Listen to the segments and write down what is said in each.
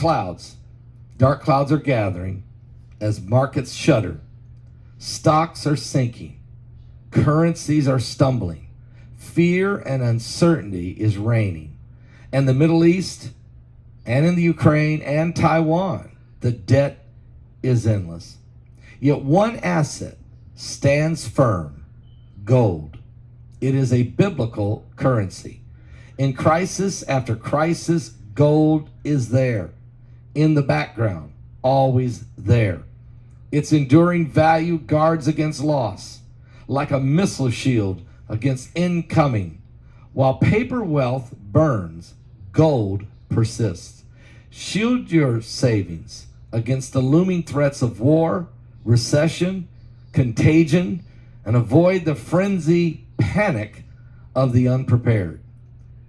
clouds. Dark clouds are gathering as markets shudder. Stocks are sinking. Currencies are stumbling. Fear and uncertainty is reigning. And the Middle East and in the Ukraine and Taiwan, the debt is endless. Yet one asset stands firm: gold. It is a biblical currency. In crisis after crisis, gold is there, in the background, always there. Its enduring value guards against loss, like a missile shield against incoming. While paper wealth burns, gold persists. Shield your savings against the looming threats of war, recession, contagion, and avoid the frenzy panic of the unprepared.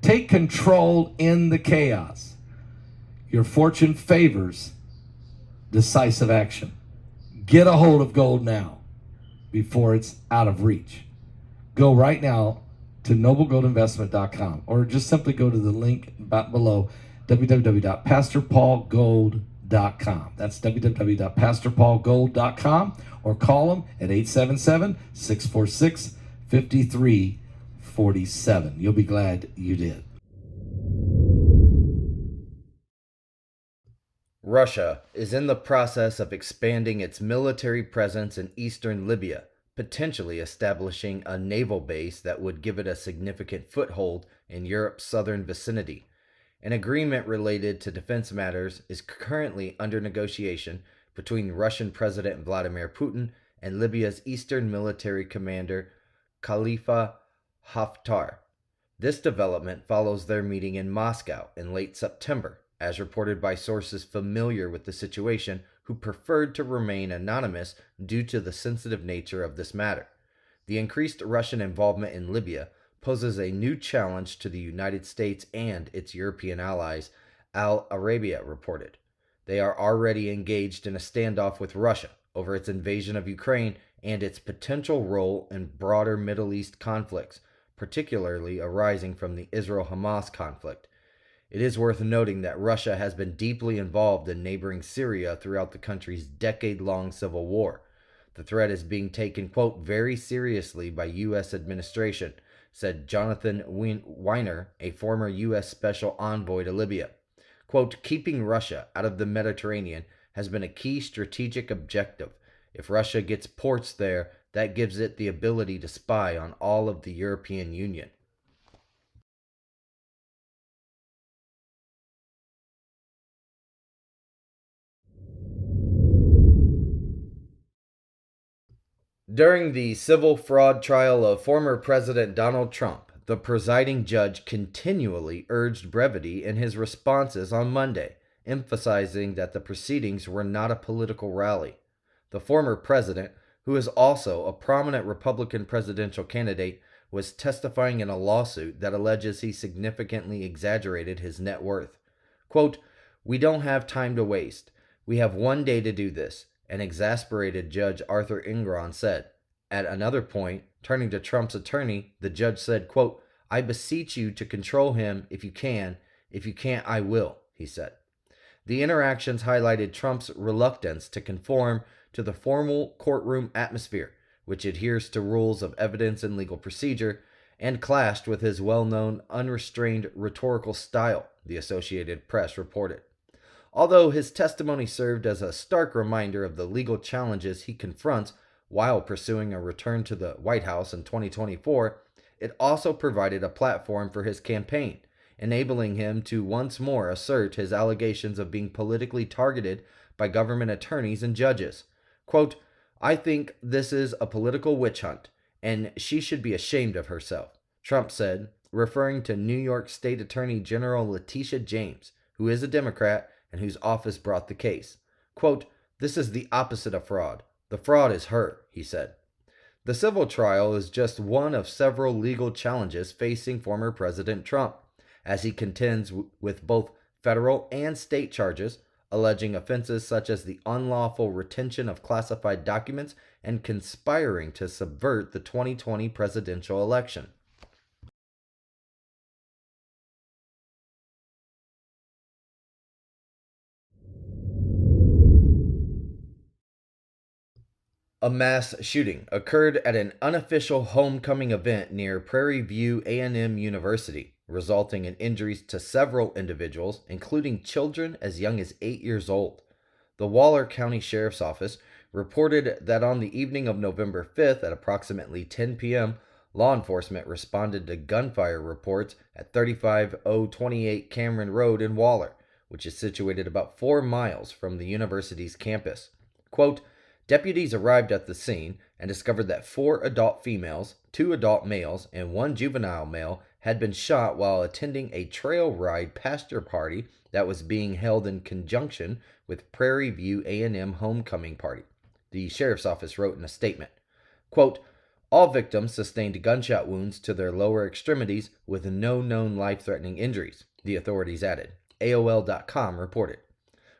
Take control in the chaos. Your fortune favors decisive action. Get a hold of gold now before it's out of reach. Go right now to noblegoldinvestment.com or just simply go to the link below, www.pastorpaulgold.com. That's www.pastorpaulgold.com, or call them at 877-646-5347. You'll be glad you did. Russia is in the process of expanding its military presence in eastern Libya, potentially establishing a naval base that would give it a significant foothold in Europe's southern vicinity. An agreement related to defense matters is currently under negotiation between Russian President Vladimir Putin and Libya's Eastern Military Commander Khalifa Haftar. This development follows their meeting in Moscow in late September, as reported by sources familiar with the situation who preferred to remain anonymous due to the sensitive nature of this matter. The increased Russian involvement in Libya poses a new challenge to the United States and its European allies, Al Arabiya reported. They are already engaged in a standoff with Russia over its invasion of Ukraine and its potential role in broader Middle East conflicts, particularly arising from the Israel-Hamas conflict. It is worth noting that Russia has been deeply involved in neighboring Syria throughout the country's decade-long civil war. The threat is being taken, quote, very seriously by U.S. administration, said Jonathan Weiner, a former U.S. Special Envoy to Libya. Quote, keeping Russia out of the Mediterranean has been a key strategic objective. If Russia gets ports there, that gives it the ability to spy on all of the European Union. During the civil fraud trial of former President Donald Trump, the presiding judge continually urged brevity in his responses on Monday, emphasizing that the proceedings were not a political rally. The former president, who is also a prominent Republican presidential candidate, was testifying in a lawsuit that alleges he significantly exaggerated his net worth. Quote, we don't have time to waste. We have 1 day to do this, an exasperated Judge Arthur Ingron said. At another point, turning to Trump's attorney, the judge said, quote, I beseech you to control him if you can. If you can't, I will, he said. The interactions highlighted Trump's reluctance to conform to the formal courtroom atmosphere, which adheres to rules of evidence and legal procedure, and clashed with his well-known unrestrained rhetorical style, the Associated Press reported. Although his testimony served as a stark reminder of the legal challenges he confronts while pursuing a return to the White House in 2024, it also provided a platform for his campaign, enabling him to once more assert his allegations of being politically targeted by government attorneys and judges. Quote, I think this is a political witch hunt, and she should be ashamed of herself, Trump said, referring to New York State Attorney General Letitia James, who is a Democrat and whose office brought the case. Quote, this is the opposite of fraud. The fraud is her, he said. The civil trial is just one of several legal challenges facing former President Trump, as he contends with both federal and state charges, alleging offenses such as the unlawful retention of classified documents and conspiring to subvert the 2020 presidential election. A mass shooting occurred at an unofficial homecoming event near Prairie View A&M University, resulting in injuries to several individuals, including children as young as 8 years old. The Waller County Sheriff's Office reported that on the evening of November 5th at approximately 10 p.m., law enforcement responded to gunfire reports at 35028 Cameron Road in Waller, which is situated about 4 miles from the university's campus. Quote, deputies arrived at the scene and discovered that 4 adult females, 2 adult males, and 1 juvenile male had been shot while attending a trail ride pasture party that was being held in conjunction with Prairie View A&M homecoming party. The sheriff's office wrote in a statement, quote, all victims sustained gunshot wounds to their lower extremities with no known life-threatening injuries, the authorities added. AOL.com reported.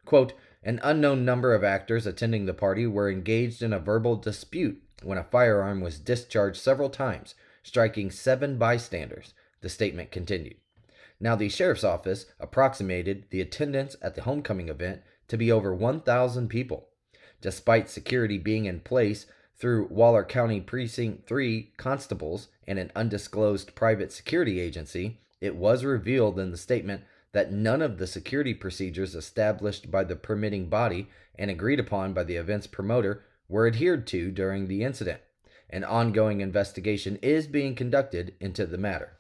Quote, an unknown number of actors attending the party were engaged in a verbal dispute when a firearm was discharged several times, striking 7 bystanders, the statement continued. Now, the sheriff's office approximated the attendance at the homecoming event to be over 1,000 people. Despite security being in place through Waller County Precinct 3 constables and an undisclosed private security agency, it was revealed in the statement that none of the security procedures established by the permitting body and agreed upon by the event's promoter were adhered to during the incident. An ongoing investigation is being conducted into the matter.